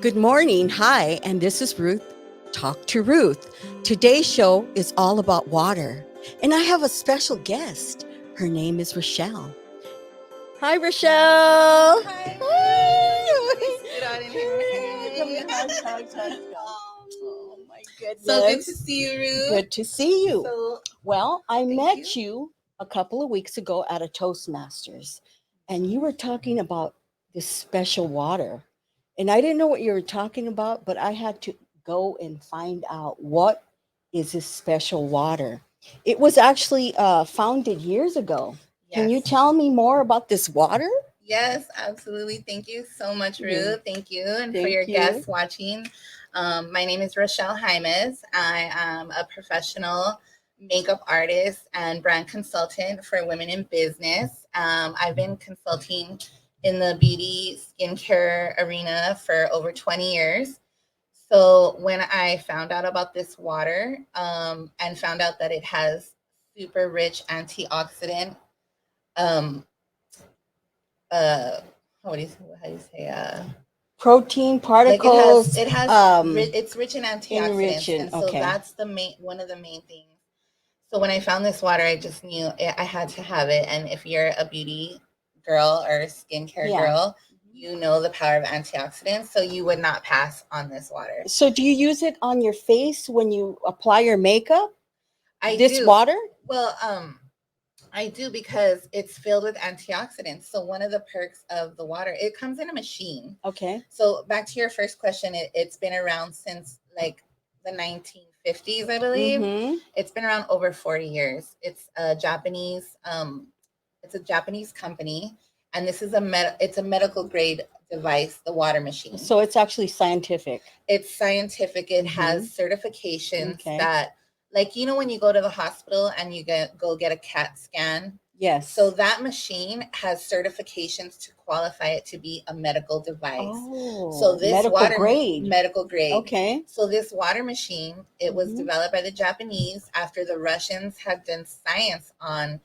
Good morning. Hi, and this is Ruth. Talk to Ruth. Today's show is all about water, and I have a special guest. Her name is Rochelle. Hi, Rochelle. Hi, Ruth. Let me Hi. sit on in here. Come Hey. here, hug. Oh my So good to goodness. see you, Ruth. Good to see you. So Well, I thank met you a couple of weeks ago at a Toastmasters, and you were talking about this special water. And I didn't know what you were talking about, but I had to go and find out what is this special water. It was actually founded years ago. Can you yes. tell me more about this water? Yes, absolutely. Thank you so much, Yeah. Ruth. Thank you. And for Thank your you. guests watching, my name is Rochelle Jaimes. I am a professional makeup artist and brand consultant for women in business. I've been consulting in the beauty skincare arena for over 20 years. So when I found out about this water and found out that it has super rich antioxidant, um, uh, how do you say Protein like particles, it's rich in antioxidants, enriching. and so Okay. that's the main one of the main things. So when I found this water, I just knew I had to have it. And if you're a beauty girl or a skincare Yeah. girl, you know the power of antioxidants, so you would not pass on this water. So, do you use it on your face when you apply your makeup? I This do. water? Well, I do because it's filled with antioxidants. So one of the perks of the water, it comes in a machine. Okay. So back to your first question, it's been around since like the 1950s, I believe. Mm-hmm. It's been around over 40 years. It's a Japanese company, and this is it's a medical grade device, the water machine. So it's actually scientific. It's scientific. It has certifications that, like, when you go to the hospital and you go get a CAT scan. Yes. So that machine has certifications to qualify it to be a medical device. Oh, So this medical grade. medical grade. Okay. So this water machine, it was developed by the Japanese after the Russians had done science on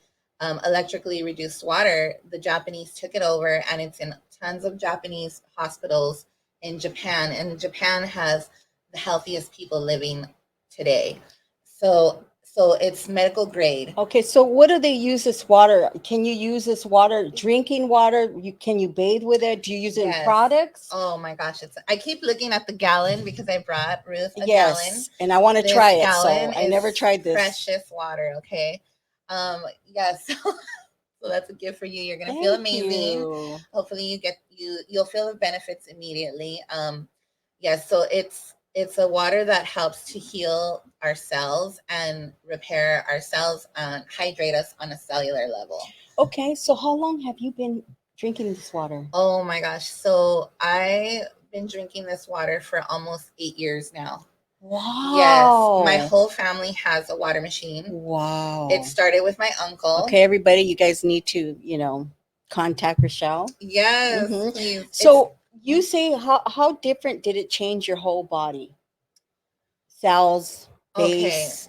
electrically reduced water. The Japanese took it over, and it's in tons of Japanese hospitals in Japan. And Japan has the healthiest people living today. So it's medical grade. Okay, so what do they use this water? Can you use this water, drinking water? Can you bathe with it? Do you use it in products? Oh my gosh, I keep looking at the gallon because I brought Ruth a Yes, gallon. and I want to This try it. So gallon I is never tried this. precious water, okay? Yes. So that's a gift for you. You're gonna feel Thank amazing. you. Hopefully you'll feel the benefits immediately. Yes, so it's a water that helps to heal our cells and repair our cells and hydrate us on a cellular level. Okay, so how long have you been drinking this water? Oh my gosh. So I've been drinking this water for almost 8 years now. Wow. Yes, my whole family has a water machine. Wow. It started with my uncle. Okay, everybody, you guys need to, contact Rochelle. Yes, please. So you say how different did it change your whole body? Cells, Okay. face.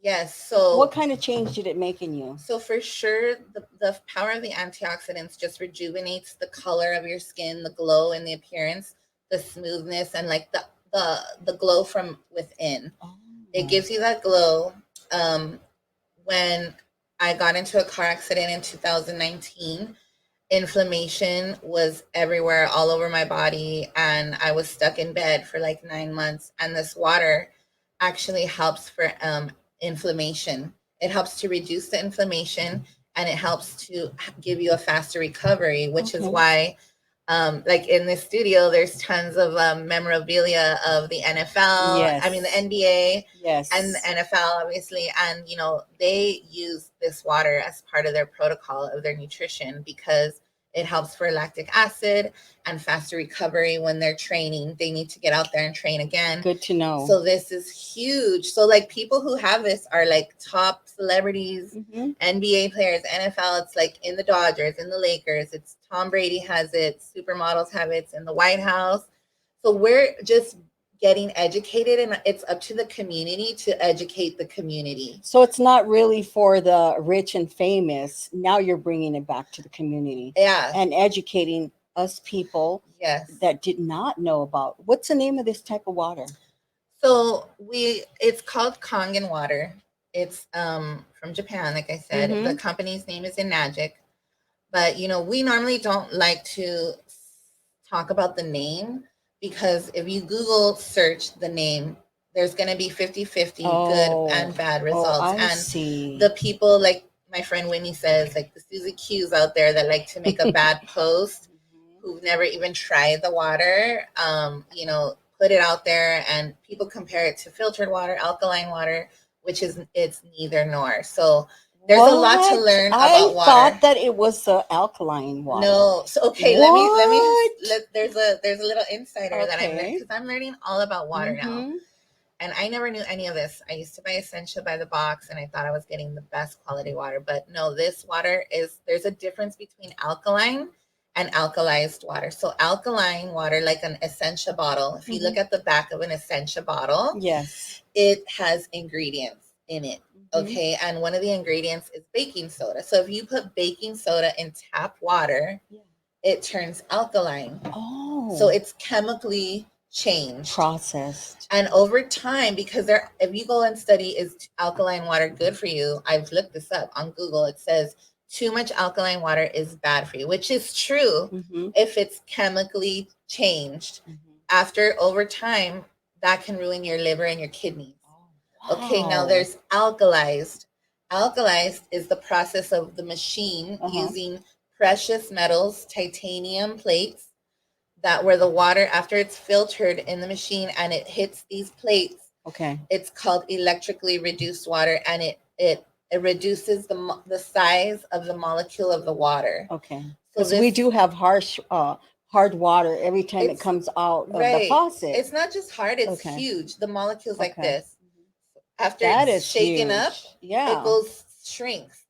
Yes. So What kind of change did it make in you? So for sure, the power of the antioxidants just rejuvenates the color of your skin, the glow and the appearance, the smoothness, and like the glow from within. It gives you that glow. When I got into a car accident in 2019, inflammation was everywhere, all over my body, and I was stuck in bed for like 9 months. And this water actually helps for inflammation. It helps to reduce the inflammation, and it helps to give you a faster recovery, which is why like in this studio, there's tons of memorabilia of the NFL. Yes. I mean, the NBA. Yes. And the NFL, obviously. And, they use this water as part of their protocol of their nutrition because it helps for lactic acid and faster recovery when they're training. They need to get out there and train again. Good to know. So this is huge. So like people who have this are like top celebrities, NBA players, NFL. It's like in the Dodgers, in the Lakers. It's Tom Brady has it. Supermodels have it. It's in the White House. So we're just getting educated, and it's up to the community to educate the community. So it's not really for the rich and famous. Now you're bringing it back to the community. Yeah. And educating us people Yes. that did not know about. What's the name of this type of water? So it's called Kangen water. It's from Japan, like I said. Mhm. The company's name is Enagic. But we normally don't like to talk about the name, because if you Google search the name, there's going to be 50-50 good and bad results. I And see. the people, like my friend Winnie says, like the Susie Q's out there that like to make a bad post, who've never even tried the water, put it out there, and people compare it to filtered water, alkaline water, which is it's neither nor. So there's a lot to learn about water. I thought that it was the alkaline water. No. So okay, let me there's a little insider that I'm learning all about water now. And I never knew any of this. I used to buy Essentia by the box, and I thought I was getting the best quality water. But no, this water there's a difference between alkaline and alkalized water. So alkaline water, like an Essentia bottle, if you look at the back of an Essentia bottle, yes, it has ingredients in it. Okay. And one of the ingredients is baking soda. So if you put baking soda in tap water, it turns alkaline. Oh. So it's chemically changed, processed. And over time, because if you go and study, is alkaline water good for you? I've looked this up on Google. It says too much alkaline water is bad for you, which is true if it's chemically changed. After over time, that can ruin your liver and your kidneys. Wow. Okay, now there's alkalized. Alkalized is the process of the machine using precious metals, titanium plates, that where the water, after it's filtered in the machine and it hits these plates, it's called electrically reduced water, and it reduces the size of the molecule of the water. Okay. Because we do have hard water every time it comes out of the faucet. It's not just hard, it's huge. The molecule's like this. After it's shaken up, it goes shrinks.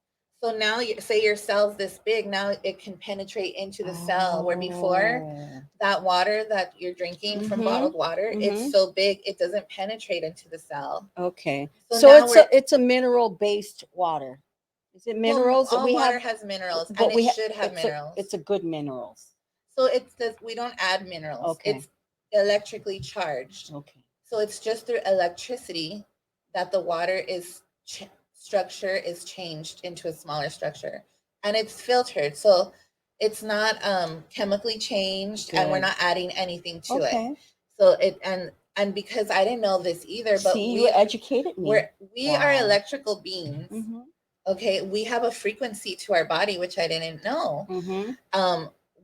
So now, say your cell's this big, now it can penetrate into the cell, where before that water that you're drinking from bottled water, it's so big it doesn't penetrate into the cell. Okay. So it's a mineral based water. Is it minerals? Well, all water has minerals, and it should have minerals. It's a good minerals. So we don't add minerals. Okay. It's electrically charged. Okay. So it's just through electricity that the water structure is changed into a smaller structure, and it's filtered. So it's not chemically changed. Good. And we're not adding anything to it. So and because I didn't know this either, but you educated me. We are electrical beings. Okay, we have a frequency to our body, which I didn't know.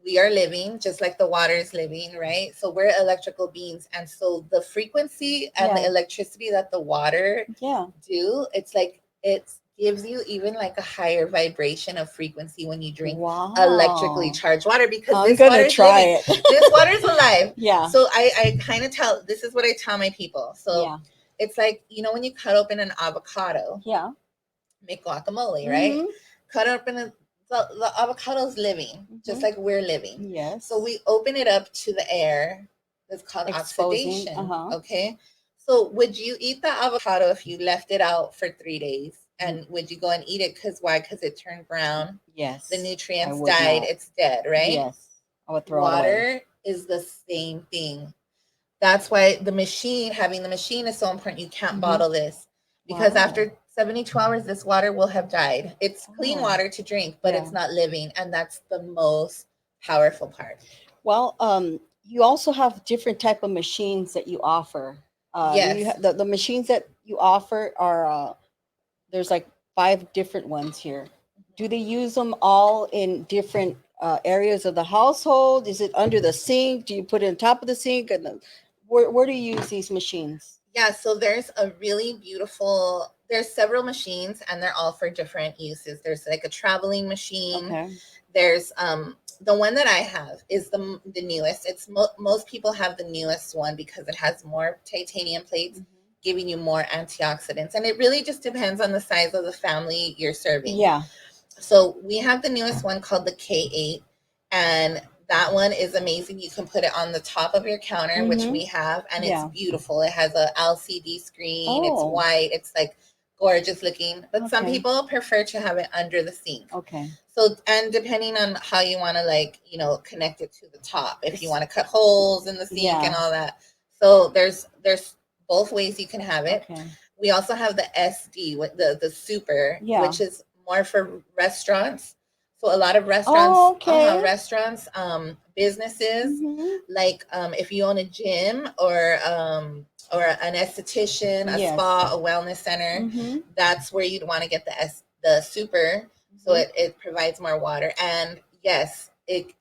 We are living just like the water is living, right? So we're electrical beings, and so the frequency and the electricity that the water do, it's like it gives you even like a higher vibration of frequency when you drink electrically charged water, because this water is living. This water is alive. Yeah. So I kind of this is what I tell my people. So it's like, when you cut open an avocado, make guacamole, right? Cut open the avocado is living, just like we're living. Yes. So we open it up to the air. That's called oxidation. Okay. So would you eat the avocado if you left it out for 3 days? And would you go and eat it? Because why? Because it turned brown. Yes. The nutrients died. Not. It's dead, right? Yes. I would throw water it away. Is the same thing. That's why having the machine is so important. You can't bottle this, because after 72 hours, this water will have died. It's clean water to drink, but it's not living. And that's the most powerful part. Well, you also have different type of machines that you offer. Yes. The machines that you offer are, there's like 5 different ones here. Do they use them all in different areas of the household? Is it under the sink? Do you put it on top of the sink? And where do you use these machines? Yeah, so there's several machines, and they're all for different uses. There's like a traveling machine. Okay. There's the one that I have is the newest. It's most people have the newest one because it has more titanium plates, giving you more antioxidants. And it really just depends on the size of the family you're serving. Yeah. So we have the newest one called the K8, and that one is amazing. You can put it on the top of your counter, which we have, and it's beautiful. It has a LCD screen. It's white. It's like gorgeous looking. But some Okay. people prefer to have it under the sink. Okay. So, and depending on how you want to, like, connect it to the top, if you It's- want to cut holes in the sink and Yeah. all that. So there's both ways you can have it. Okay. We also have the SD, with the super, Yeah. which is more for restaurants. So a lot of Oh, okay. restaurants, businesses, Mhm. like if you own a gym or an esthetician, a Yes. spa, a wellness center, Mhm. that's where you'd want to get the super. So it provides more water. And yes,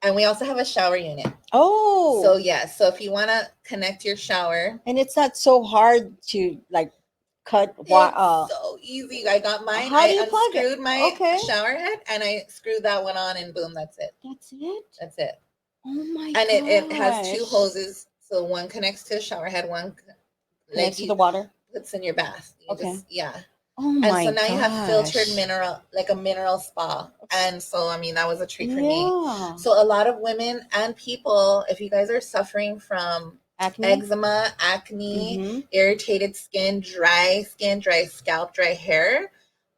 and we also have a shower unit. Oh. So yeah, so if you want to connect your shower, And it's not so hard to like cut. it's so easy. I got mine. How do you I plug it? unscrewed my Okay. shower head and I screwed that one on, and boom, that's it. That's it. That's it. Oh my And it has two gosh. hoses. So one connects to the shower head, one Connects to the water. puts in your bath. You Okay. yeah. Oh And my so now you have filtered gosh. mineral, like a mineral spa. And so, I mean, that was a treat for me. Yeah. So a lot of women and people, if you guys are suffering from Acne. eczema, acne, Mhm. irritated skin, dry scalp, dry hair,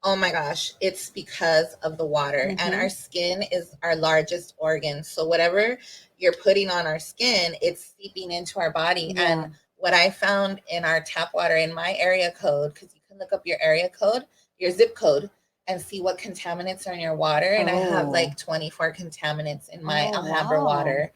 oh my gosh, it's because of the water. And our skin is our largest organ. So whatever you're putting on our skin, it's seeping into our body. Yeah. And what I found in our tap water, in my area code, because you can look up your area code, your zip code, and see what contaminants are in your water. And I have like 24 contaminants in my Alhambra water.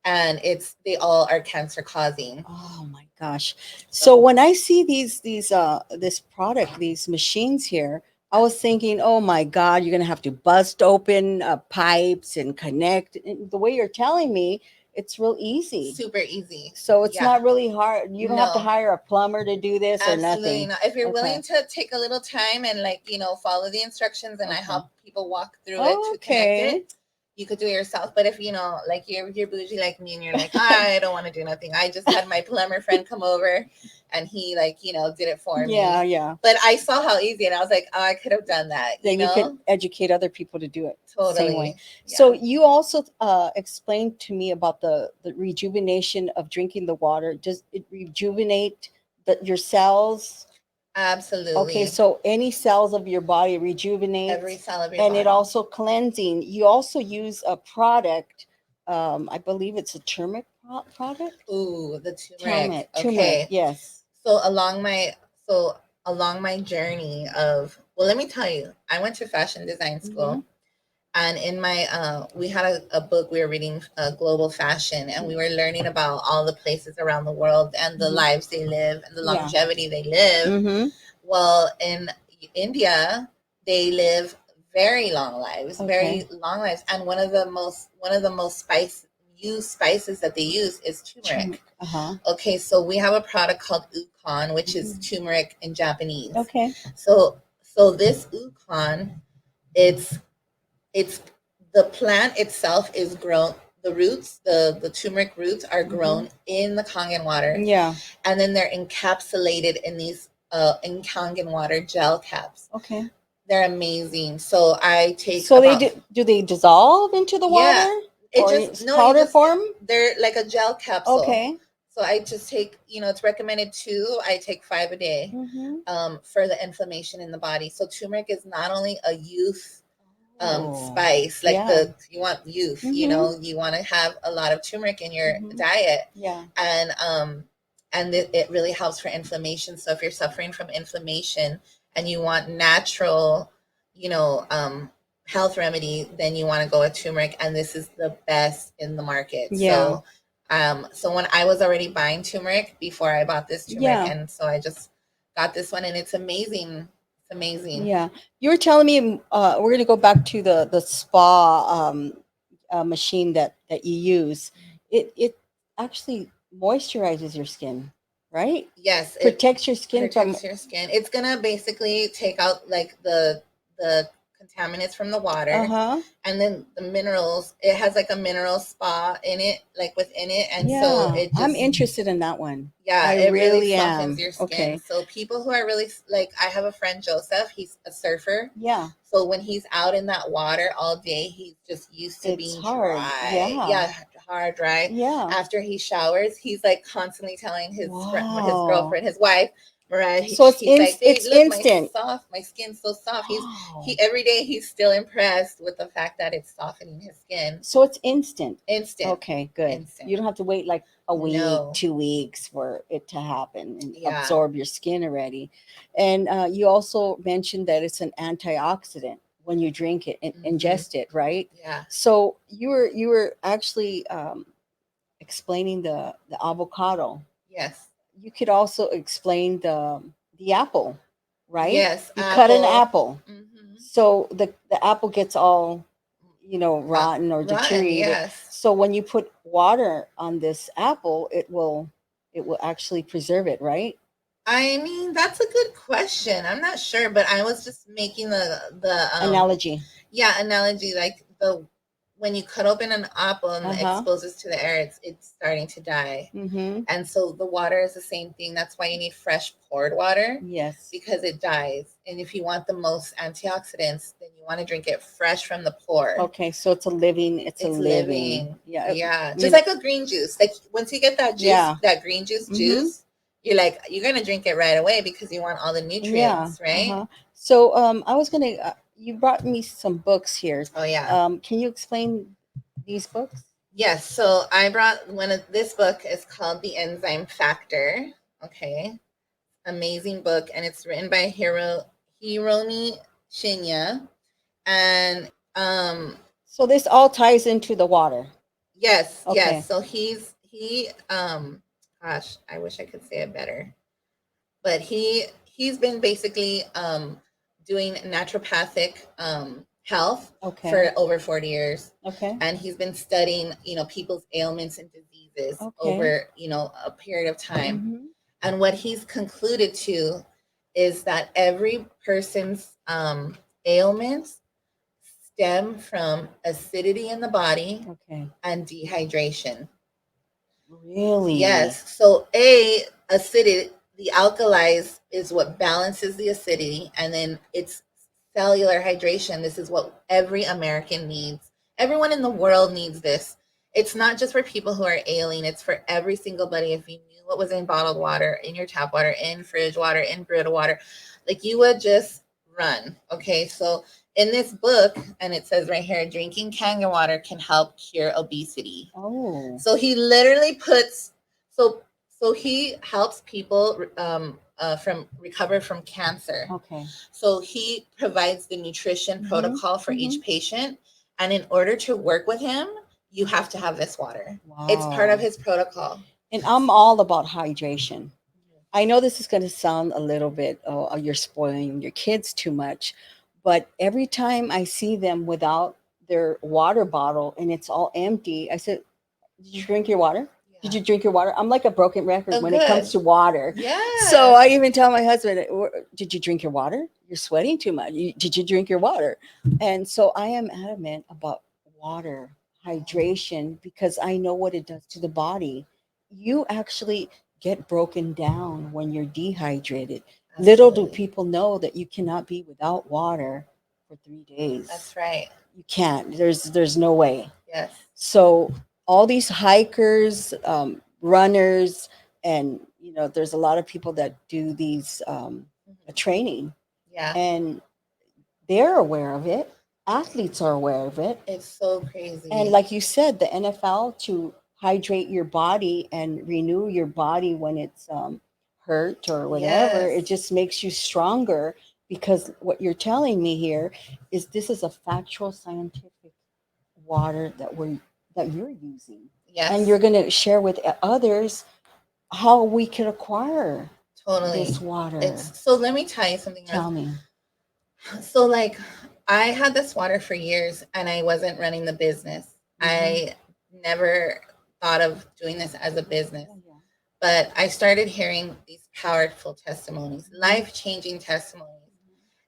And they all are cancer causing. Oh my gosh. So when I see this product, these machines here, I was thinking, oh my God, you're gonna have to bust open pipes and connect. And the way you're telling me, it's real easy. Super easy. So it's not really hard. You don't have to No. hire a plumber to do this or Absolutely nothing. not. If you're Okay. willing to take a little time and, like, follow the instructions, and I Okay. help people walk through it to connect Okay. it, you could do it yourself. But if like you're bougie like me and you're like, I don't want to do nothing. I just had my plumber friend come over and he did it for me. Yeah. But I saw how easy, and I was like, oh, I could have done that. Then you could educate other people to do it the same way. Totally. Yeah. So you also explained to me about the rejuvenation of drinking the water. Does it rejuvenate your cells? Absolutely. Okay, so any cells of your body rejuvenate. Every cell of your and body. it also cleansing. You also use a product. I believe it's a turmeric product. Ooh, the turmeric. Turmeric. Okay. Yes. So along my journey of, well, let me tell you, I went to fashion design school, and in my we had a book we were reading, Global Fashion, and we were learning about all the places around the world and the lives they live and the longevity they live. Well, in India, they live very long lives, very long lives, and one of the most used spices that they use is turmeric. Okay, so we have a product called Ukon, which is turmeric in Japanese. Okay. So this Ukon, it's the plant itself is grown. The roots, the turmeric roots, are grown in the Kangen water. Yeah. And then they're encapsulated in these in Kangen water gel caps. Okay. They're amazing. So I take. So do they dissolve into the water? Yeah. It or just no powder form? They're like a gel capsule. Okay. So I just take, it's recommended 2. I take 5 a day for the inflammation in the body. So turmeric is not only a youth spice, like you want youth, you want to have a lot of turmeric in your diet. Yeah. And it really helps for inflammation. So if you're suffering from inflammation and you want natural, health remedy, then you want to go with turmeric, and this is the best in the market. Yeah. So when I was already buying turmeric before I bought this turmeric, and so I just got this one, and it's amazing. It's amazing. Yeah. You were telling me we're going to go back to the spa machine that you use. It actually moisturizes your skin, right? Yes. Protects your skin protects your skin. It's going to basically take out like the contaminants from the water, and then the minerals. It has like a mineral spa in it, like within it, and so it just, I'm interested in that one. Yeah, it really am. softens your skin. Okay. So people who are really, like, I have a friend, Joseph. He's a surfer. Yeah. So when he's out in that water all day, he's just used to being hard. dry. Yeah. Hard, dry. Yeah. After he showers, he's like constantly telling his girlfriend, his wife, Right. So He's like, babe, it's look, instant. my skin's so soft. Wow. He every day he's still impressed with the fact that it's softening his skin. So it's instant. Instant. Okay, good. Instant. You don't have to wait like a week, No. 2 weeks for it to happen and Yeah. absorb your skin already. And you also mentioned that it's an antioxidant when you drink it and ingest it, right? Yeah. So you were actually explaining the avocado. Yes. You could also explain the apple, right? Yes. You cut an apple. apple, so the apple gets all rotten or Rotten, deteriorated. yes. So when you put water on this apple, it will actually preserve it, right? I mean, that's a good question. I'm not sure, but I was just making the Analogy. Yeah, analogy, like the when you cut open an apple and it Uh-huh. exposes to the air, it's starting to die. Mm-hmm. And so the water is the same thing. That's why you need fresh poured water, Yes. because it dies. And if you want the most antioxidants, then you want to drink it fresh from the pour. Okay, so it's a living. It's a living. Yeah, Yeah. just like a green juice. Like once you get that juice, Yeah. that green juice juice, you're gonna drink it right away because you want all the nutrients, right? Uh-huh. So I was gonna. You brought me some books here. Oh yeah. Can you explain these books? Yes. So I brought one of this book is called The Enzyme Factor. Okay. Amazing book, and it's written by Hiromi Shinya. And So this all ties into the water. yes, Okay. yes. So he gosh, I wish I could say it better. But he's been basically doing naturopathic health Okay. for over 40 years. Okay. And he's been studying, people's ailments and diseases Okay. over, a period of time. Mm-hmm. And what he's concluded to is that every person's ailments stem from acidity in the body Okay. and dehydration. Really? Yes. So acidity, the alkalis is what balances the acidity, and then it's cellular hydration. This is what every American needs. Everyone in the world needs this. It's not just for people who are ailing, it's for every single buddy. If you knew what was in bottled water, in your tap water, in fridge water, in brewed water, like you would just run. Okay. So in this book, and it says right here, drinking Kangen water can help cure obesity. Oh. So he literally puts so he helps people from recover from cancer. Okay. So he provides the nutrition protocol for each patient, and in order to work with him, you have to have this water. Wow. It's part of his protocol. And I'm all about hydration. I know this is going to sound a little bit, oh, you're spoiling your kids too much, but every time I see them without their water bottle and it's all empty, I said, "Did you drink your water? Did you drink your water?" I'm like a broken record when it comes to water. Yeah. So I even tell my husband, "Did you drink your water? You're sweating too much. Did you drink your water?" And so I am adamant about water hydration because I know what it does to the body. You actually get broken down when you're dehydrated. Absolutely. Little do people know that you cannot be without water for 3 days. That's right. You can't. There's no way. Yes. So all these hikers, runners, and there's a lot of people that do these training. Yeah. And they're aware of it. Athletes are aware of it. It's so crazy. And like you said, the NFL to hydrate your body and renew your body when it's hurt or whatever, it just makes you stronger because what you're telling me here is this is a factual scientific water that you're using. Yes. And you're going to share with others how we can acquire this water. So let me tell you something. Tell me. So like I had this water for years and I wasn't running the business. I never thought of doing this as a business. But I started hearing these powerful testimonies, life-changing testimonies.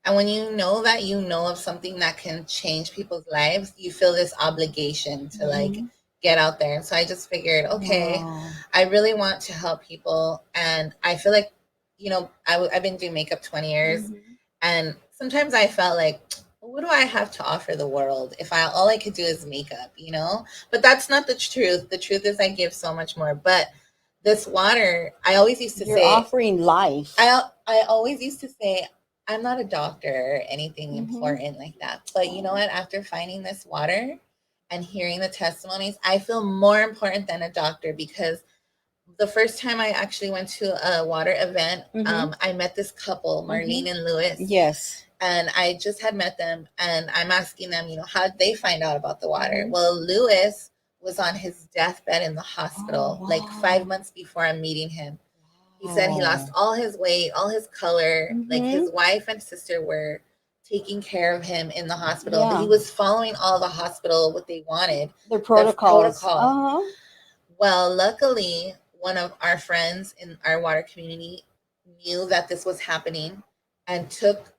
And when you know that you know of something that can change people's lives, you feel this obligation to like get out there. And so I just figured, okay, I really want to help people. And I feel like, I've been doing makeup 20 years. And sometimes I felt like, what do I have to offer the world if all I could do is makeup, But that's not the truth. The truth is I give so much more. But this water, I always used to say, you're offering life. I always used to say, I'm not a doctor or anything Mhm. important like that. But you know what? After finding this water and hearing the testimonies, I feel more important than a doctor because the first time I actually went to a water event, I met this couple, Marlene and Lewis. Yes. And I just had met them, and I'm asking them, how did they find out about the water? Well, Lewis was on his deathbed in the hospital like 5 months before I'm meeting him. He said he lost all his weight, all his color. Like his wife and sister were taking care of him in the hospital. But he was following all the hospital, what they wanted. Their protocols. Protocol. Well, luckily, one of our friends in our water community knew that this was happening and took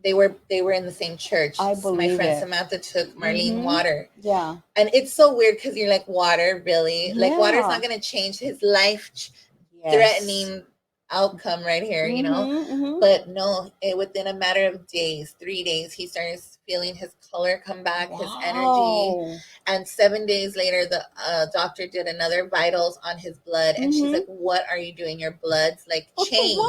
they were in the same church. I believe my friend it. Samantha took Marlene water. Yeah. And it's so weird because you're like, water, really? Like water's not gonna change his life threatening outcome right here, But no, within a matter of days, 3 days, he started feeling his color come back, his energy. And 7 days later, the doctor did another vitals on his blood, and she's like, "What are you doing? Your blood's like changed."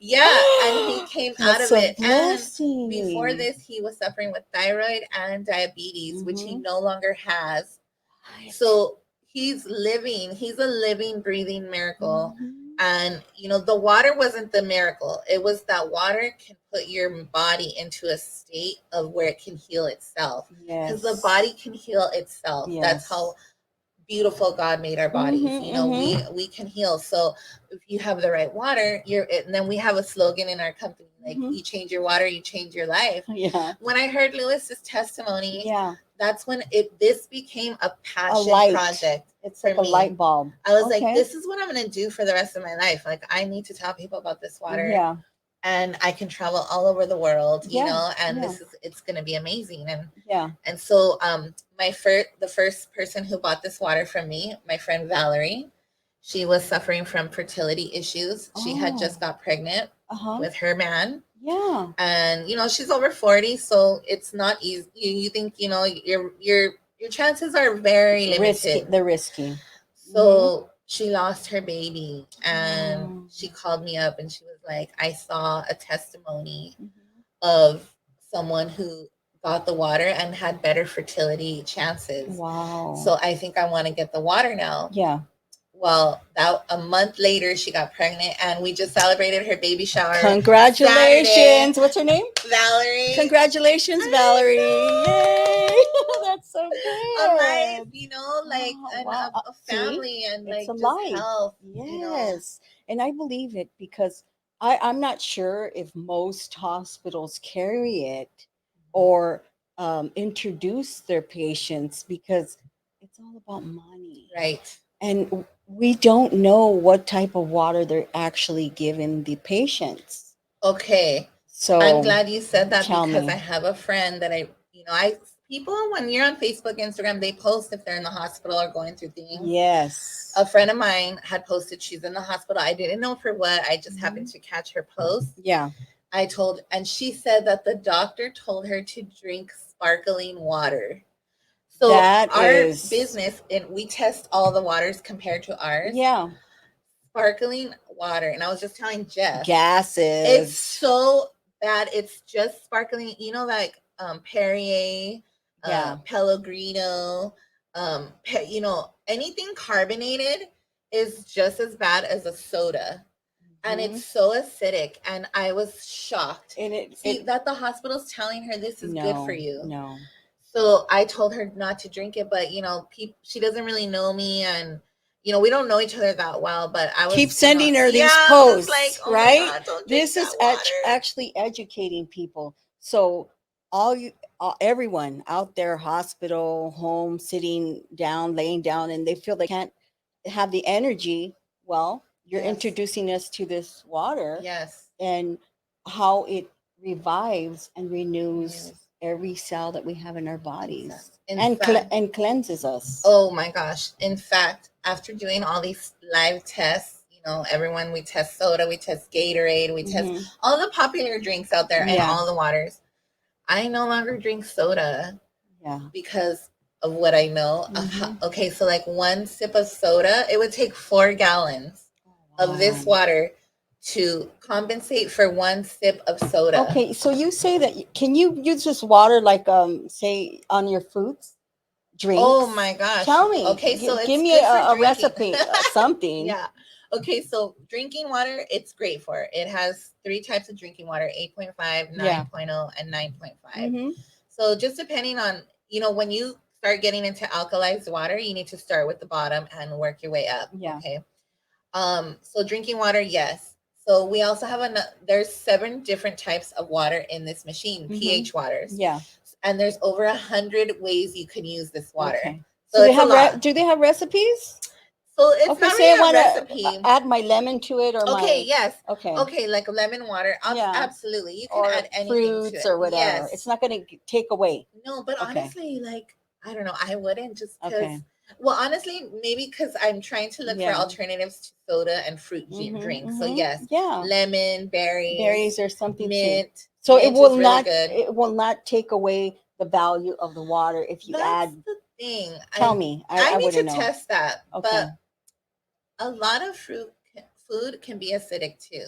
Yeah, and he came out of it. And before this, he was suffering with thyroid and diabetes, which he no longer has. So he's living. He's a living, breathing miracle. And the water wasn't the miracle. It was that water can put your body into a state of where it can heal itself. Because the body can heal itself. That's how beautiful God made our bodies. We can heal. So if you have the right water, and then we have a slogan in our company, like you change your water, you change your life. Yeah. When I heard Lewis's testimony, that's when this became a passion project. It's like a light bulb. I was like, this is what I'm going to do for the rest of my life. Like, I need to tell people about this water. Yeah. And I can travel all over the world, and it's going to be amazing. And so, the first person who bought this water from me, my friend Valerie, she was suffering from fertility issues. She had just got pregnant with her man. Yeah. And she's over 40, so it's not easy. You think your chances are very limited. They're risky. So she lost her baby, and she called me up, and she was like, I saw a testimony of someone who got the water and had better fertility chances. Wow. So I think I want to get the water now. Yeah. Well, a month later, she got pregnant, and we just celebrated her baby shower. Congratulations. Saturday. What's her name? Valerie. Congratulations, Valerie. Yay. That's so good. A life, a family, and it's like a life. Health. Yes. And I believe it because I'm not sure if most hospitals carry it or introduce their patients because it's all about money. Right. And we don't know what type of water they're actually giving the patients. Okay. So I'm glad you said that because I have a friend that people, when you're on Facebook, Instagram, they post if they're in the hospital or going through things. Yes. A friend of mine had posted she's in the hospital. I didn't know for what. I just happened to catch her post. Yeah. And she said that the doctor told her to drink sparkling water. So business, and we test all the waters compared to ours. Yeah. Sparkling water. And I was just telling Jeff. Gases. It's so bad. It's just sparkling, like Perrier, Pellegrino, anything carbonated is just as bad as a soda. And it's so acidic. And I was shocked. And that the hospital's telling her this is good for you. No. So I told her not to drink it, but she doesn't really know me, and we don't know each other that well. But I was keep sending her these posts, like, oh right? God, this is actually educating people. So everyone out there, hospital, home, sitting down, laying down, and they feel they can't have the energy. Well, you're introducing us to this water, and how it revives and renews every cell that we have in our bodies, and cleanses us. Oh my gosh. In fact, after doing all these live tests, everyone, we test soda, we test Gatorade, we test all the popular drinks out there and all the waters. I no longer drink soda because of what I know. Okay, so like one sip of soda, it would take 4 gallons of this water to compensate for one sip of soda. Okay, so you say that can you use this water like say on your foods, drinks? Oh my gosh. Tell me. Okay, so it's give me good for a drinking. recipe, something. Yeah. Okay, so drinking water, it's great for. It has 3 types of drinking water: 8.5, 9.0, and 9.5. Mm-hmm. So just depending on, when you start getting into alkalized water, you need to start with the bottom and work your way up. Yeah. Okay. So drinking water, yes. So we also have there's 7 different types of water in this machine, pH waters. Yeah. And there's over 100 ways you can use this water. Okay. So they it's a have lot. Do they have recipes? So it's Okay, not say really I a recipe. want to add my lemon to it or Okay, my yes. okay. Okay, like lemon water. Yeah. Absolutely. You can or add anything to fruits it. or whatever. Yes. It's not going to take away. No, but Okay. honestly, like, I don't know. I wouldn't just because. Okay. Well, honestly, maybe because I'm trying to look for alternatives to soda and fruit drinks. So yes, Yeah. lemon, berries or something mint. too. So mint it will is really not good. it will not take away the value of the water if you That's add. the thing. Tell me. I need to wouldn't know. test that. Okay. But a lot of food can be acidic too.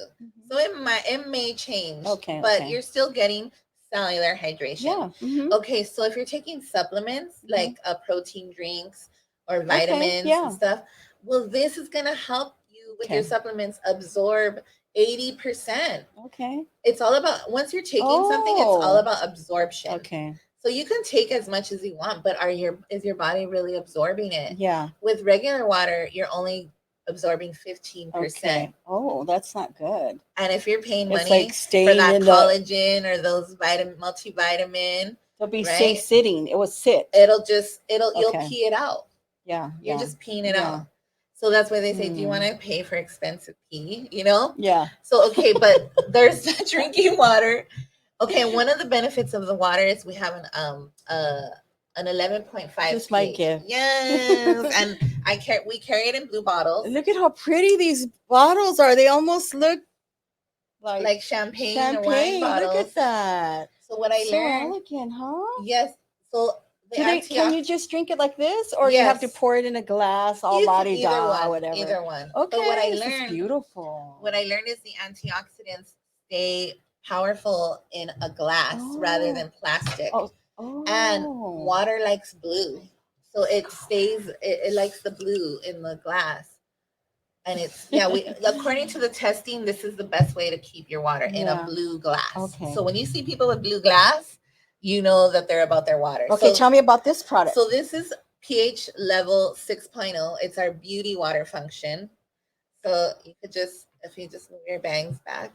So it may change. Okay. But you're still getting cellular hydration. Yeah. Okay, so if you're taking supplements like protein drinks or vitamins and stuff, well, this is gonna help you with your supplements absorb 80%. Okay. It's all about once you're taking something, it's all about absorption. Okay. So you can take as much as you want, but is your body really absorbing it? Yeah. With regular water, you're only absorbing 15%. Okay. Oh, that's not good. And if you're paying It's money like staying for that in collagen or those multivitamin, it'll be right? sitting. It will sit. You'll pee it out. Yeah. You're just peeing it out. So that's why they say, do you want to pay for expensive pee? Yeah. So, okay, but there's drinking water. Okay, one of the benefits of the water is we have an 11.5 Just my gift. Yes, and we carry it in blue bottles. Look at how pretty these bottles are. They almost look like champagne or wine bottles. Look at that. So what I learned, elegant, huh? Yes. So can you just drink it like this, or you have to pour it in a glass, all la-di-da, whatever? Either one. Okay, but what I this learned, is beautiful. What I learned is the antioxidants stay powerful in a glass rather than plastic. And water likes blue, so it likes the blue in the glass. And it's according to the testing, this is the best way to keep your water in a blue glass. Okay. So when you see people with blue glass, you know that they're about their water. Okay, tell me about this product. So this is pH level 6.0. It's our beauty water function. So you could just, if you just move your bangs back,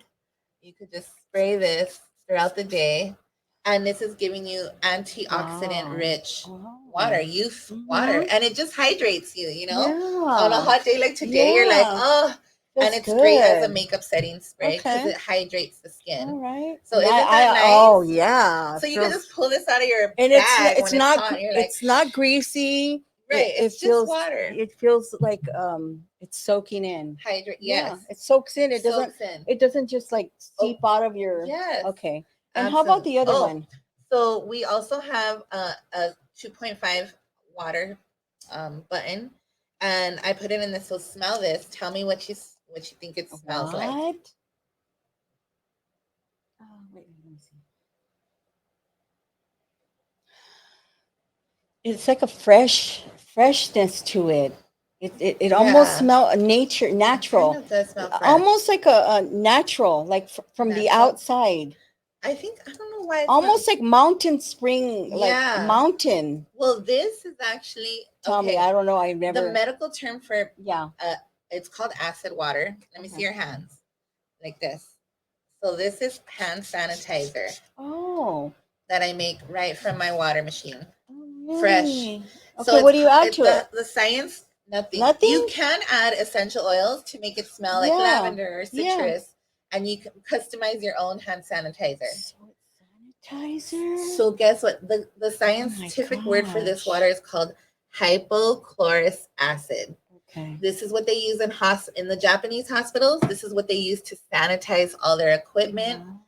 you could just spray this throughout the day. And this is giving you antioxidant rich water, youth water. And it just hydrates you, On a hot day like today, you're like, oh, and it's great as a makeup setting spray because it hydrates the skin. All right. So isn't that nice? Oh yeah. So you can just pull this out of your and bag it's when not it's hot, you're it's not greasy. Right. It's just water. It feels like it's soaking in. Hydrate. Yes. Yeah, it soaks in. It doesn't just like seep out of your. Yes. Okay. And how about the other one? So we also have a 2.5 water button, and I put it in this. So smell this. Tell me what you think it smells like. Oh, wait, let me see. It's like a freshness to it. It almost smells natural. It does smell fresh. Almost like a natural, like from the outside. I don't know why. It's almost like mountain spring, like mountain. Well, this is actually. Tell me, I don't know. I never. The medical term for it's called acid water. Let me see your hands, like this. So this is hand sanitizer. Oh. That I make right from my water machine. Oh, really? Fresh. Okay, so what do you add to it? The science, nothing. Nothing. You can add essential oils to make it smell like lavender or citrus, and you can customize your own hand sanitizer. So guess what? The scientific word for this water is called hypochlorous acid. Okay. This is what they use in the Japanese hospitals. This is what they use to sanitize all their equipment. Wow.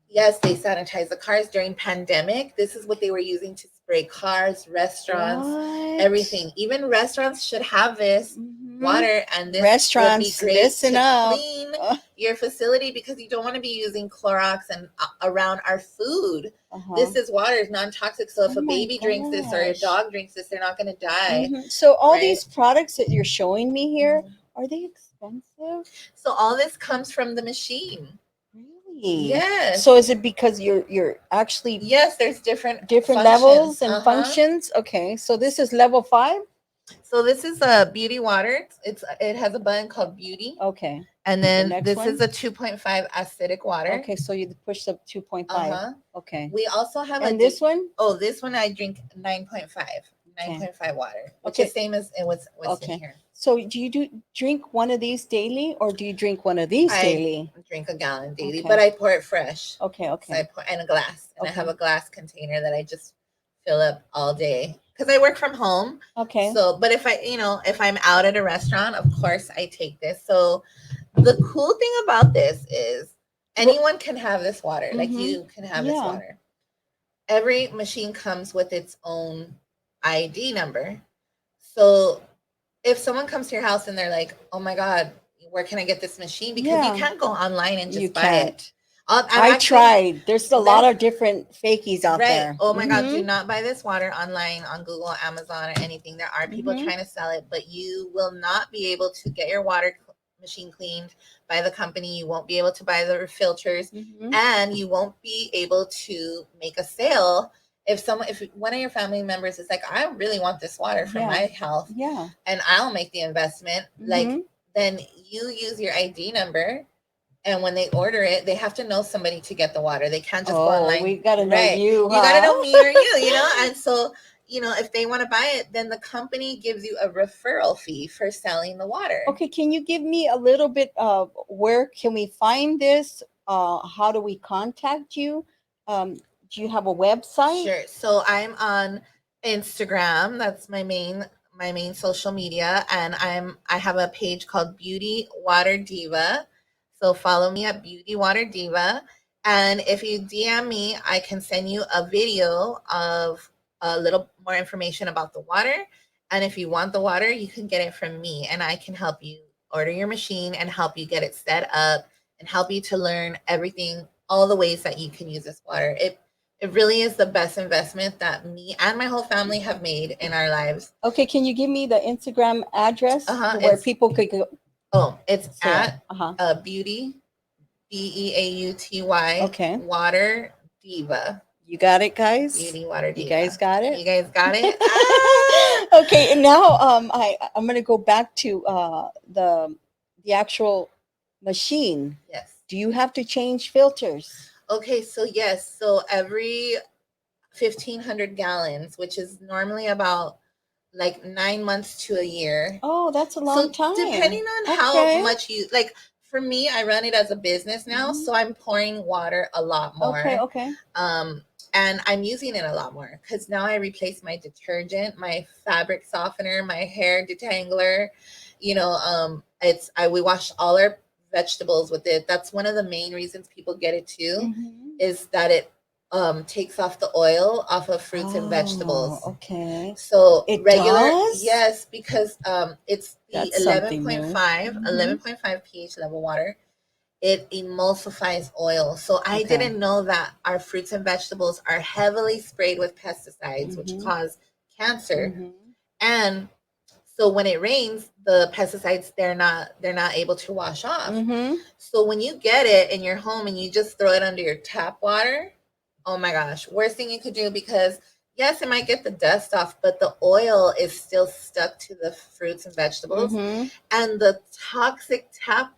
Yes, they sanitize the cars during pandemic. This is what they were using to spray cars, restaurants, everything. Even restaurants should have this water, and this Restaurants, would be great listen to up. clean your facility, because you don't want to be using Clorox and around our food. This is water, is non-toxic, so if Oh a my baby drinks this or a gosh. dog drinks this, they're not going to die. So all right? these products that you're showing me here, are they expensive? So all this comes from the machine. Really? Yes. So is it because you're actually Yes, there's different levels and Uh-huh. functions? Okay, so this is level 5. So this is a beauty water. It has a button called beauty. Okay. And then next this one? is a 2.5 acidic water. Okay, so you push the 2.5. Uh-huh. Okay. We also have And this one? Oh, this one I drink 9.5. Okay. 9.5 water, which Okay. is same as what's Okay. in here. So do you drink one of these daily, or do you drink one of these daily? I drink a gallon daily, Okay. but I pour it fresh. Okay, So I okay. pour in a glass, and I Okay. have a glass container that I just fill up all day because I work from home. Okay. So, but if I'm out at a restaurant, of course I take this. So the cool thing about this is anyone can have this water. Like you can have this water. Every machine comes with its own ID number. So if someone comes to your house and they're like, "Oh my God, where can I get this machine?" Because you can't go online and just buy it. I tried. There's a lot of different fakies out there. Oh my God, do not buy this water online on Google, Amazon, or anything. There are people trying to sell it, but you will not be able to get your water machine cleaned by the company. You won't be able to buy the filters, and you won't be able to make a sale if one of your family members is like, "I really want this water for my health, and I'll make the investment." Like, then you use your ID number, and when they order it, they have to know somebody to get the water. They can't just go online. We gotta know you. You gotta know me or you. And so, if they want to buy it, then the company gives you a referral fee for selling the water. Okay, can you give me a little bit of where can we find this? How do we contact you? Do you have a website? Sure. So I'm on Instagram. That's my main social media, and I have a page called Beauty Water Diva. So follow me at Beauty Water Diva, and if you DM me, I can send you a video of a little more information about the water. And if you want the water, you can get it from me, and I can help you order your machine and help you get it set up and help you to learn everything, all the ways that you can use this water. It really is the best investment that me and my whole family have made in our lives. Okay, can you give me the Instagram address where people could go? Oh, it's at Beauty, Beauty, Water Diva. You got it, guys? Beauty Water Diva. You guys got it? You guys got it? Okay, and now I'm going to go back to the actual machine. Yes. Do you have to change filters? Okay, so yes. So every 1,500 gallons, which is normally about like 9 months to a year. Oh, that's a long time. Depending on how much you like. For me, I run it as a business now, so I'm pouring water a lot more. Okay. And I'm using it a lot more because now I replace my detergent, my fabric softener, my hair detangler. We wash all our vegetables with it. That's one of the main reasons people get it too, is that it takes off the oil off of fruits and vegetables. Okay. So it regular, does? yes, because it's the That's 11.5 pH level water. It emulsifies oil. So I didn't know that our fruits and vegetables are heavily sprayed with pesticides, which cause cancer. And so when it rains, the pesticides they're not able to wash off. So when you get it in your home and you just throw it under your tap water, oh my gosh, worst thing you could do, because yes, it might get the dust off, but the oil is still stuck to the fruits and vegetables, and the toxic tap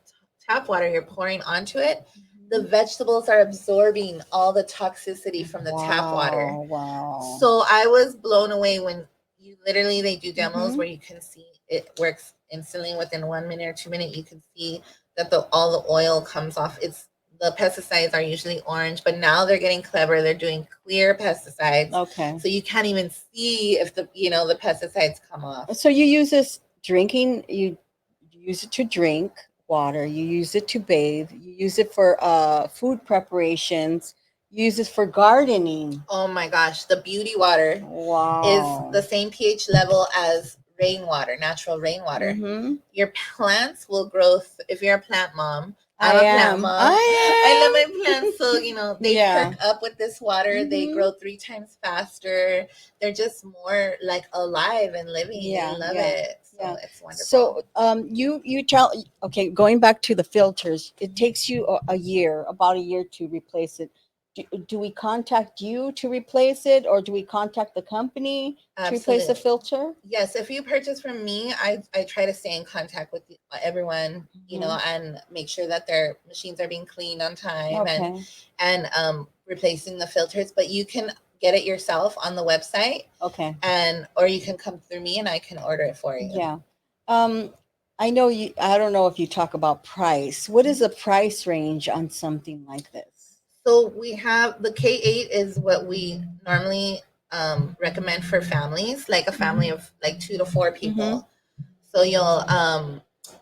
water you're pouring onto it, the vegetables are absorbing all the toxicity from the tap water. Wow. So I was blown away when they do demos where you can see it works instantly within 1 minute or 2 minutes. You can see that all the oil comes off. The pesticides are usually orange, but now they're getting clever. They're doing clear pesticides. Okay. So you can't even see if the pesticides come off. So you use this drinking, you use it to drink water, you use it to bathe, you use it for food preparations, you use it for gardening. Oh my gosh, the beauty water is the same pH level as rainwater, natural rainwater. Mm-hmm. Your plants will grow. If you're a plant mom, I I'm a plant am. mom. I love I my plants. So, you know, they Yeah. perk up with this water. They Mm-hmm. grow 3 times faster. They're just more like alive and living. They Yeah, love yeah, it. So yeah. it's wonderful. So, you tell. Okay, going back to the filters, it takes you a year, about a year to replace it. Do we contact you to replace it, or do we contact the company to replace the Absolutely. filter? Yes, if you purchase from me, I try to stay in contact with everyone, you know, Mhm. and make sure that their machines are being cleaned on time Okay. and replacing the filters. But you can get it yourself on the website, Okay. and or you can come through me and I can order it for you. Yeah. Um, I know you. I don't know if you talk about price. What is Mhm. the price range on something like this? So we have the K8 is what we normally recommend for families, like a family of like 2 to 4 people. Mm-hmm. So you'll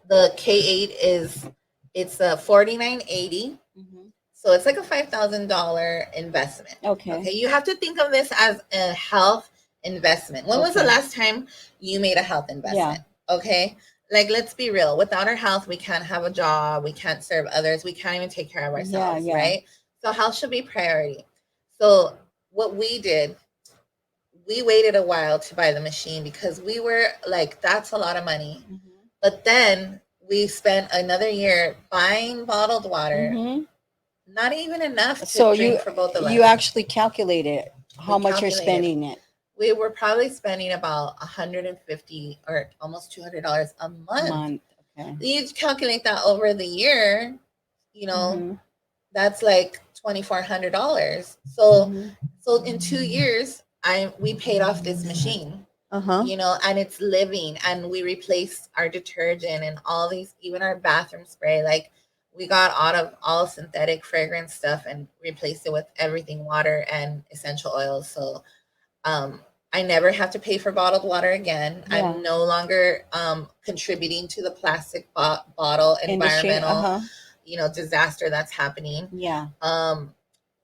the K8 is it's a 49.80. Mm-hmm. So it's like a $5,000 investment. Okay. Okay, you have to think of this as a health investment. When was the Okay. last time you made a health Yeah. investment? Okay, like let's be real. Without our health, we can't have a job. We can't serve others. We can't even take care of Yeah. ourselves, Yeah. right? So health should be priority. So what we did, we waited a while to buy the machine because we were like, that's a lot of money. Mm-hmm. But then we spent another year buying bottled water, Mm-hmm. not even enough to So drink for both of you us. actually calculated how We much you're calculated. spending it We were probably spending about 150 or almost $200 a a month. month. Okay. You calculate that over the year, you know, Mm-hmm. that's like $2,400. So Mm-hmm. so in 2 years, we paid off this machine. Uh-huh. You know, and it's living, and we replaced our detergent and all these, even our bathroom spray. Like we got out of all synthetic fragrance stuff and replaced it with everything water and essential oils. So I never have to pay for bottled water again. Yeah. I'm no longer contributing to the plastic bottle Industry. environmental, Uh-huh. you know, disaster that's happening. Yeah.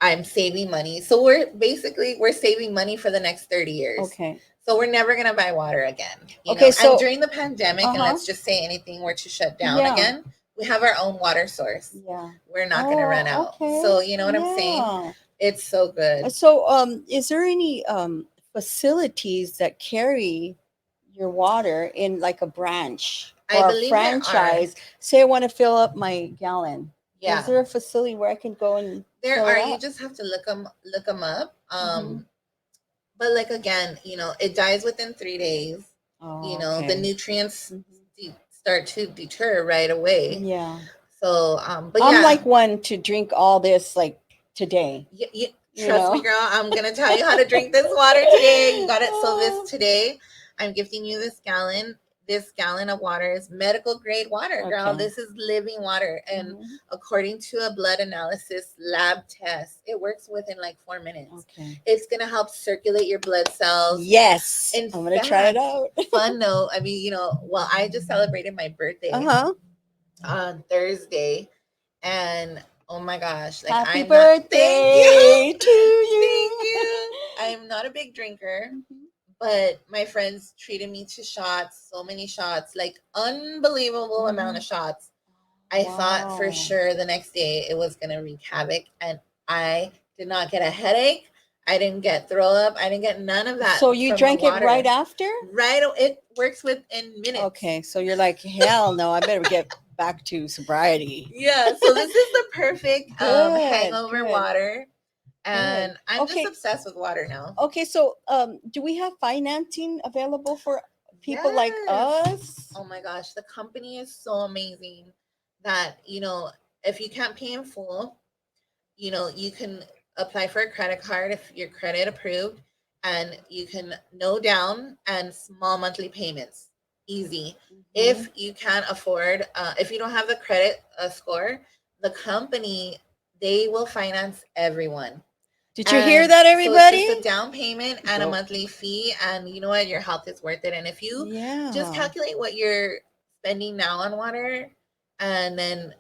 I'm saving money. So we're saving money for the next 30 years. Okay. So we're never gonna buy water again. You Okay, know, so and during the pandemic, and uh-huh. let's just say anything were to shut down Yeah. again, we have our own water source. Yeah. We're not gonna run out. Okay. So you know what I'm saying? Yeah. It's so good. So is there any facilities that carry your water in like a branch I or a believe there are. franchise? Say I want to fill up my gallon. Is Yeah, there a facility where I can go and there fill it are. You up? just have to look them up. Mm-hmm. But like again, you know, it dies within 3 days. You Oh, know, the okay. nutrients Mm-hmm. start to deter right away. Yeah. So, but I'm yeah, like one to drink all this like today. you You trust me, know? girl. I'm gonna tell you how to drink this water today. You got it. So this today, I'm gifting you this gallon. This gallon of water is medical grade water, girl. Okay. This is living water, and Mhm. according to a blood analysis lab test, it works within like 4 minutes. Okay. It's gonna help circulate your blood cells. Yes. In I'm gonna try it fact, out. fun note. I mean, you know, well, I just celebrated my birthday Uh-huh. on Thursday, and oh my gosh, like Happy I'm not. Thank you, birthday to you. thank you. I'm not a big drinker, Mhm. but my friends treated me to shots, so many shots, like unbelievable amount of shots. I thought for Wow. sure the next day it was gonna wreak havoc, and I did not get a headache. I didn't get throw up. I didn't get none of that. So you from drank the it water. right after? Right, it works within minutes. Okay, so you're like, hell no, I better get back to sobriety. Yeah, so this is the perfect Good, hangover good, water, and good. I'm Okay, just obsessed with water now. okay. So, do we have financing available for people like Yes. us? Oh my gosh, the company is so amazing that, you know, if you can't pay in full, you know, you can apply for a credit card if your credit approved, and you can no down and small monthly payments. Easy. Mhm. If you can't afford, if you don't have the credit score, the company, they will finance everyone. Did you hear that, So it's everybody? just a down payment and a Go. monthly fee, and you know what? Your health is worth it. And if you just Yeah. calculate what you're spending now on water, and then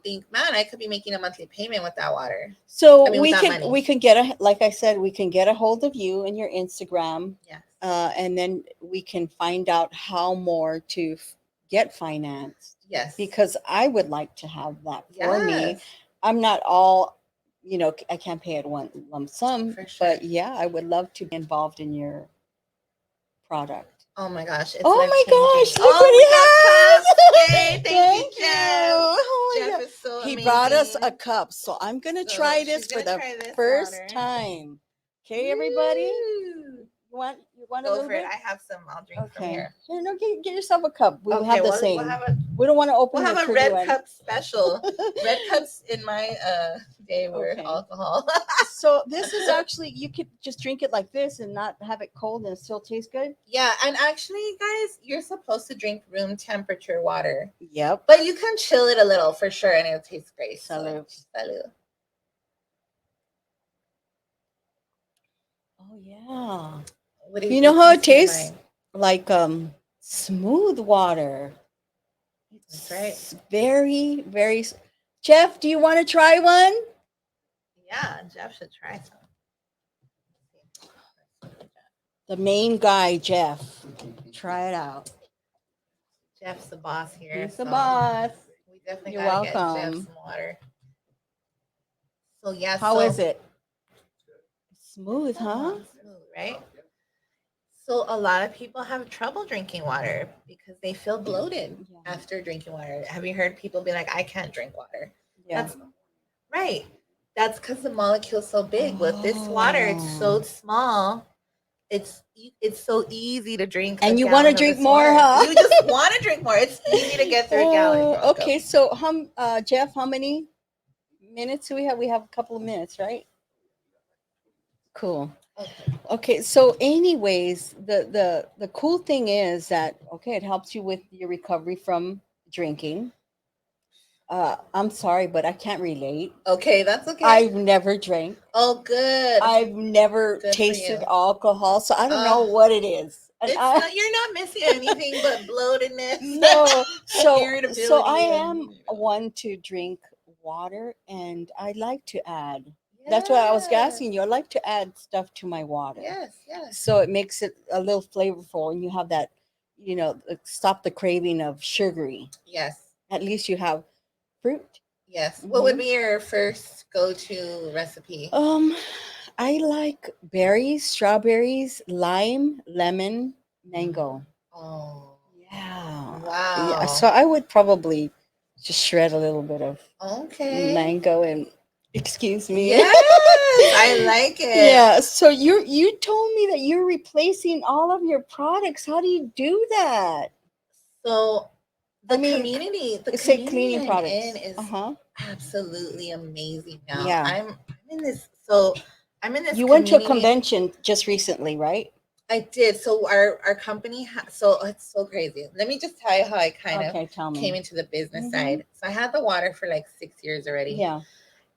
think, man, I could be making a monthly payment with that water. So I mean, with that money. we can get a, like I said, we can get a hold of you and your Instagram, Yes. and then we can find out how more to get financed. Yes. Because I would like to have that for me. Yes. I'm not all, I can't pay it one lump sum, For sure. but yeah, I would love to be involved in your product. Oh my gosh! It's Oh my life-changing. gosh! Look Oh, what we he has! got cups! Yay! Thank you, Jeff. Oh my Jeff God. is so He amazing. brought us a cup, so I'm gonna So try this she's for gonna the try this first water. time. Okay, everybody. Woo! You want a Go little for bit? it. I have some. I'll drink from Okay. here. Here, no, get yourself a cup. We Okay, have the we'll same. have We don't want to open we'll the have a pretty red one. cup special. Red cups in my day were Okay. alcohol. So this is actually, you could just drink it like this and not have it cold and it still tastes good. Yeah, and actually, guys, you're supposed to drink room temperature water. Yep. But you can chill it a little for sure, and it'll taste great. Salud. So, salud. Oh yeah. What do You know how it taste tastes? Like smooth water. That's right. It's very, very. Jeff, do you want to try one? Yeah, Jeff should try some. The main guy, Jeff. Try it out. Jeff's the boss here. He's the boss. We definitely You're gotta get Jeff welcome. some water. So yeah, How is it? Smooth, huh? Smooth, right? So a lot of people have trouble drinking water because they feel bloated after drinking water. Have you heard people be like, I can't drink water? Yeah. That's right. That's because the molecule's so big. With this water, it's so small. It's so easy to drink. And you want to drink more, huh? You just want to drink more. It's easy to get through a gallon. Okay, so Jeff, how many minutes do we have? We have a couple of minutes, right? Cool. Okay, so anyways, the cool thing is that it helps you with your recovery from drinking. I'm sorry, but I can't relate. Okay, that's okay. I've never drank. Oh, good. I've never tasted alcohol, so I don't know what it is. And you're not missing anything but bloatedness. No, so irritability. I am one to drink water, and I like to add. That's why I was asking you. I like to add stuff to my water. Yes, yes. So it makes it a little flavorful, and you have that, stop the craving of sugary. Yes. At least you have fruit. Yes. What would be your first go-to recipe? I like berries, strawberries, lime, lemon, mango. Oh. Yeah. Wow. Yeah. So I would probably just shred a little bit of mango and excuse me. Yes, I like it. Yeah. So you told me that you're replacing all of your products. How do you do that? So the community cleaning products is absolutely amazing now. Yeah. I'm in this. So I'm in this. You went to a convention just recently, right? I did. So our company, so it's so crazy. Let me just tell you how I kind of came into the business side. So I had the water for like 6 years already. Yeah.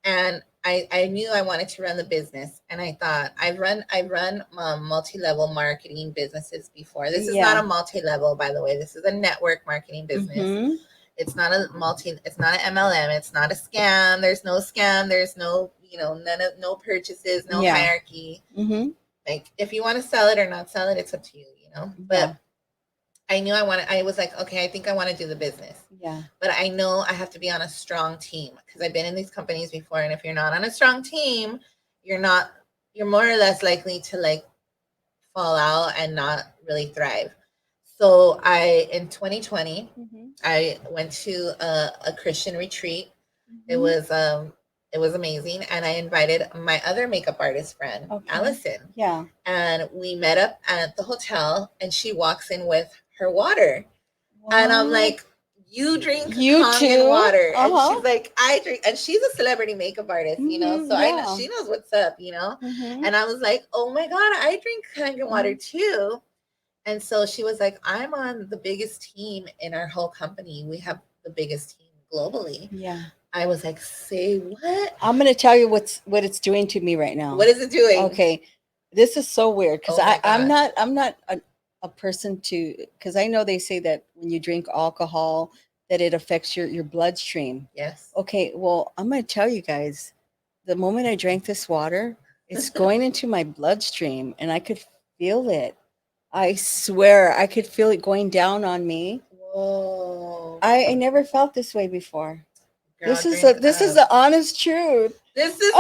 And I knew I wanted to run the business, and I thought I've run multi-level marketing businesses before. This is not a multi-level, by the way. This is a network marketing business. Mm-hmm. It's not an MLM. It's not a scam. There's no scam. There's no no purchases, no hierarchy. Mm-hmm. Like, if you want to sell it or not sell it, it's up to you, But I knew I was like, okay, I think I want to do the business. Yeah. But I know I have to be on a strong team because I've been in these companies before. And if you're not on a strong team, you're more or less likely to like fall out and not really thrive. So in 2020, I went to a Christian retreat. Mm-hmm. It was amazing. And I invited my other makeup artist friend, Allison. Yeah. And we met up at the hotel, and she walks in with her water. What? And I'm like, you drink Kangen water. And she's like, I drink. And she's a celebrity makeup artist, So I know she knows what's up, Mm-hmm. And I was like, oh my God, I drink Kangen water too. And so she was like, I'm on the biggest team in our whole company. We have the biggest team globally. Yeah. I was like, say what? I'm going to tell you what it's doing to me right now. What is it doing? Okay. This is so weird because I'm not a person because I know they say that when you drink alcohol that it affects your bloodstream. Yes. Okay, well, I'm going to tell you guys, the moment I drank this water, it's going into my bloodstream and I could feel it. I swear I could feel it going down on me. Whoa. I never felt this way before. Girl, This is drink the up. honest truth. This is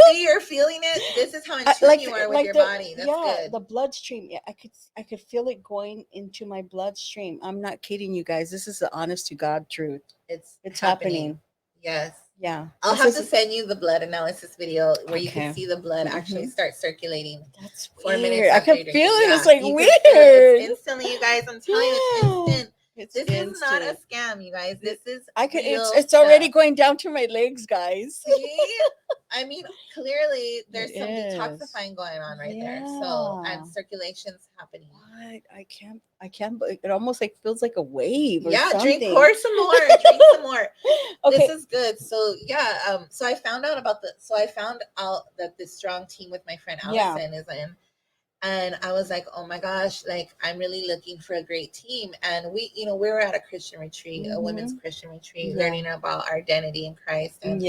see, you're feeling it. This is how in tune you are with your body. That's good. the bloodstream. Yeah, I could feel it going into my bloodstream. I'm not kidding you guys. This is the honest to God truth. It's happening. Yes. Yeah. I'll have to send you the blood analysis video where you can Okay. see the blood actually start circulating. That's 4 weird. minutes I after could you feel drink it. it. It's like you can weird. feel it. It's instantly, you guys. I'm telling you, it's instant. It's This is not a instant. scam, you guys. This is I could. real It's already stuff. going down to my legs, guys. See? I mean, clearly there's It some is. detoxifying going on right there. So, and Yeah. circulation's happening. What? I can't. It almost like feels like a wave or Yeah, something. pour some more. Drink some more. Okay. This is good. So yeah, so I found out that this strong team with my friend Allison is in. And I was like, oh my gosh, like I'm really looking for a great team. And we were at a Christian retreat, a women's Christian retreat, learning about our identity in Christ. And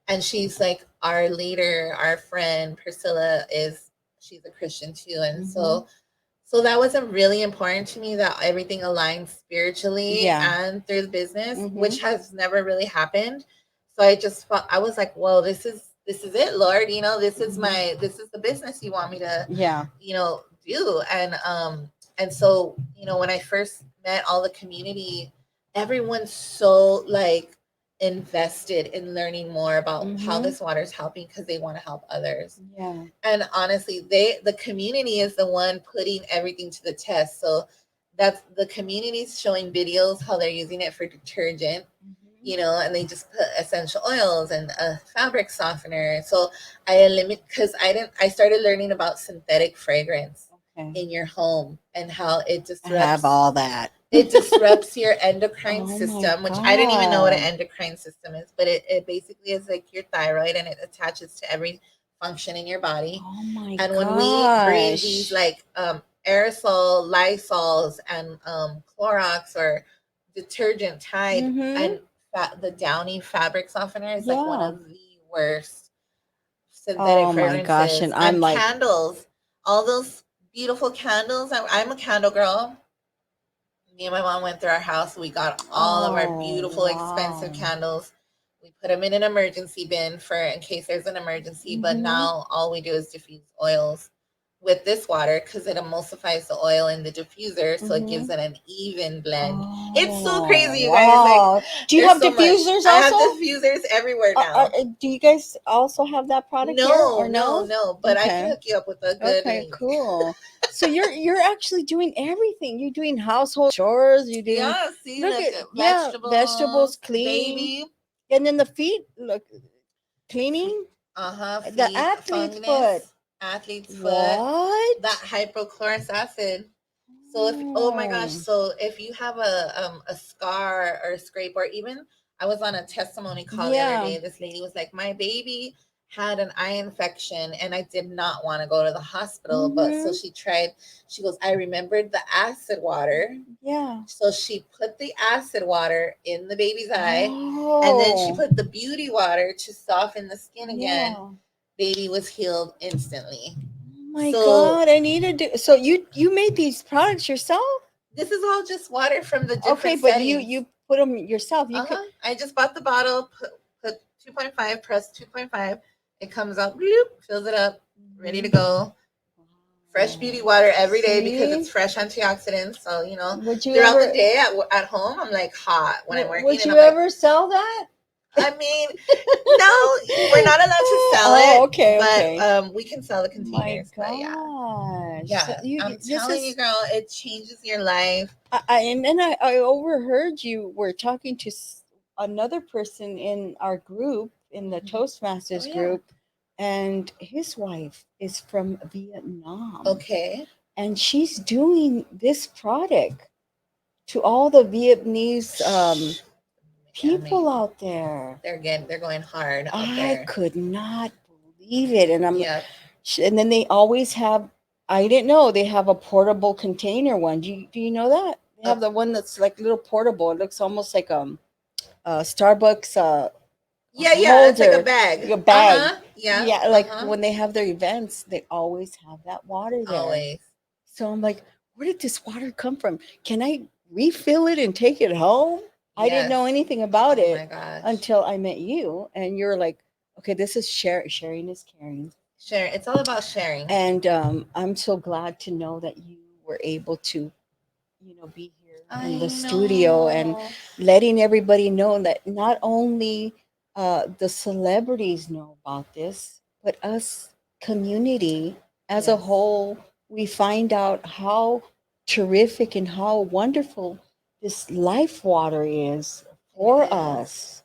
and she's like, our leader, our friend Priscilla she's a Christian too. And so that was really important to me, that everything aligns spiritually and through the business, which has never really happened. So I was like, well, this is it, Lord. This is the business you want me to, do. And so, when I first met all the community, everyone's so like invested in learning more about how this water is helping because they want to help others. Yeah. And honestly, the community is the one putting everything to the test. So that's the community's showing videos how they're using it for detergent, and they just put essential oils and a fabric softener. So I started learning about synthetic fragrance in your home and how it disrupts. I have all that. It disrupts your endocrine system, which I didn't even know what an endocrine system is, but it basically is like your thyroid, and it attaches to every function in your body. Oh my and when we breathe these like aerosol, Lysols, and Clorox or detergent Tide and the Downy fabric softener is like one of the worst synthetic fragrances. My gosh, and I'm like candles, all those beautiful candles. I'm a candle girl. Me and my mom went through our house. We got all of our beautiful, expensive candles. We put them in an emergency bin in case there's an emergency. But now all we do is diffuse oils with this water because it emulsifies the oil in the diffuser, so it gives it an even blend. It's so crazy, you guys. Like, do you have diffusers also? I have diffusers everywhere now. Do you guys also have that product here? Or No. But I can hook you up with a good. Okay, cool. So you're actually doing everything. You're doing household chores. You do vegetables, clean, baby. And then the feet, look, cleaning. The athlete's foot. Athlete's foot. What? That hypochlorous acid. So oh my gosh, so if you have a scar or a scrape, or even I was on a testimony call the other day. This lady was like, my baby had an eye infection and I did not want to go to the hospital, but so she goes, I remembered the acid water. Yeah. So she put the acid water in the baby's eye, and then she put the beauty water to soften the skin again. Yeah. Baby was healed instantly. Oh my God, I need to do. So you made these products yourself? This is all just water from the different but settings. You put them yourself. I just bought the bottle, put 2.5, press 2.5. It comes out, bloop, fills it up, ready to go. Fresh beauty water every day because it's fresh antioxidants. So, throughout the day at home, I'm like hot when I'm working. Would you ever sell that? I mean, no, we're not allowed to sell it. Okay. But we can sell the containers. My gosh. Yeah. I'm telling you, girl, it changes your life. And then I overheard you were talking to another person in our group, in the Toastmasters group, and his wife is from Vietnam. Okay. And she's doing this product to all the Vietnamese people out there. They're going hard. I could not believe it. And and then they always have, I didn't know, they have a portable container one. Do you know that? have the one that's like little portable. It looks almost like Starbucks Yeah, yeah, it's like a holder, bag. your bag. Yeah. Yeah, like when they have their events, they always have that water there. Always. So I'm like, where did this water come from? Can I refill it and take it home? I didn't know Yes. anything about Oh it my gosh. until I met you, and you're like, okay, this is sharing is caring. Share. It's all about sharing. And I'm so glad to know that you were able to, be here in the studio and letting everybody know that not only the celebrities know about this, but us community as a Yes. whole, we find out how terrific and how wonderful this life water is for It is. us.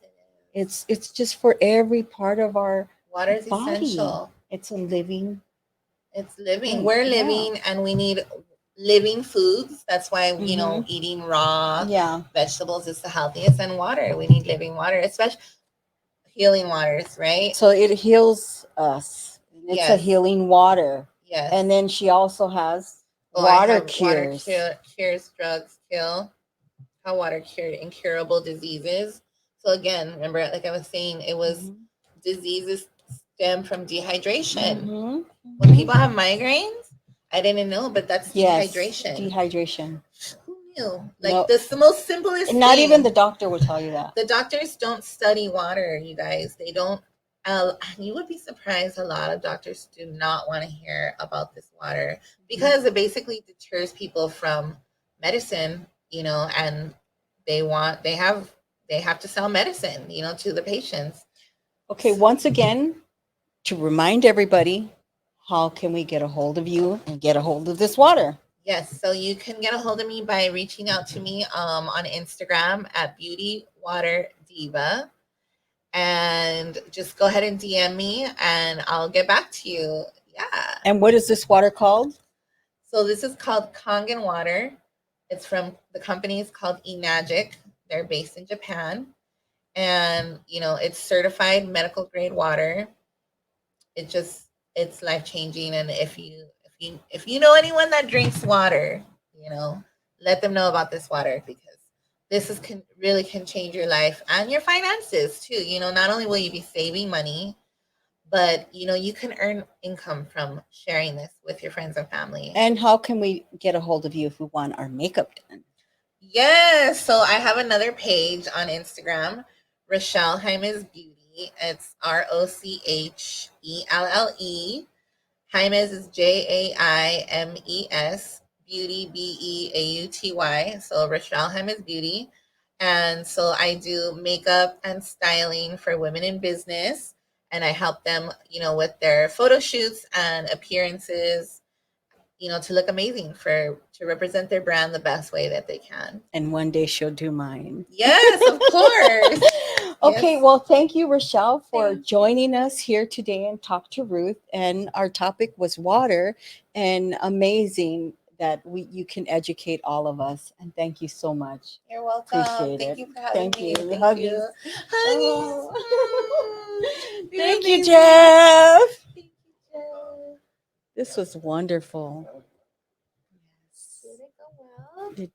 It's just for every part of our Water is body. essential. It's a living. It's living. thing. We're Yeah. living, and we need living foods. That's why Mhm. eating raw Yeah. vegetables is the healthiest. And water, we need living water, especially healing waters, right? So it heals us. It's a Yes. healing water. Yes. And then she also has Oh, I water have cures. cures, drugs kill. How water cured incurable diseases. So again, remember, like I was saying, it was Mhm. diseases stem from dehydration. Mhm. When people have migraines, I didn't know, but that's Yes, dehydration. dehydration. Who knew? Like No, this, the most simplest not thing. even the doctor would tell you that. The doctors don't study water, you guys. They don't. You would be surprised. A lot of doctors do not want to hear about this water because it basically deters people from medicine. And they have to sell medicine, to the patients. Okay, once again, to remind everybody, how can we get a hold of you and get a hold of this water? Yes, so you can get a hold of me by reaching out to me on Instagram at Beauty Water Diva, and just go ahead and DM me, and I'll get back to you. Yeah. And what is this water called? So this is called Kangen water. It's from the company is called eMagic. They're based in Japan, and it's certified medical grade water. It's life changing, and if you know anyone that drinks water, let them know about this water, because really can change your life and your finances too. Not only will you be saving money, but you can earn income from sharing this with your friends and family. And how can we get a hold of you if we want our makeup done? Yes, so I have another page on Instagram, Rochelle Jaimes Beauty. It's Rochelle. Jaimes is Jaimes. Beauty, Beauty. So Rochelle Jaimes Beauty. And so I do makeup and styling for women in business. And I help them, with their photo shoots and appearances, to look amazing, to represent their brand the best way that they can. And one day she'll do mine. Yes, of course. Okay, Yes. well, thank you, Rochelle, for joining us here today and talk to Ruth. And our topic was water, and amazing that you can educate all of us. And thank you so much. You're welcome. Appreciate Thank it. you for having Thank me. you. Thank Huggies. you. Huggies. You're Thank you, amazing. Jeff. Thank you, Jeff. This was wonderful. Did it go well? Did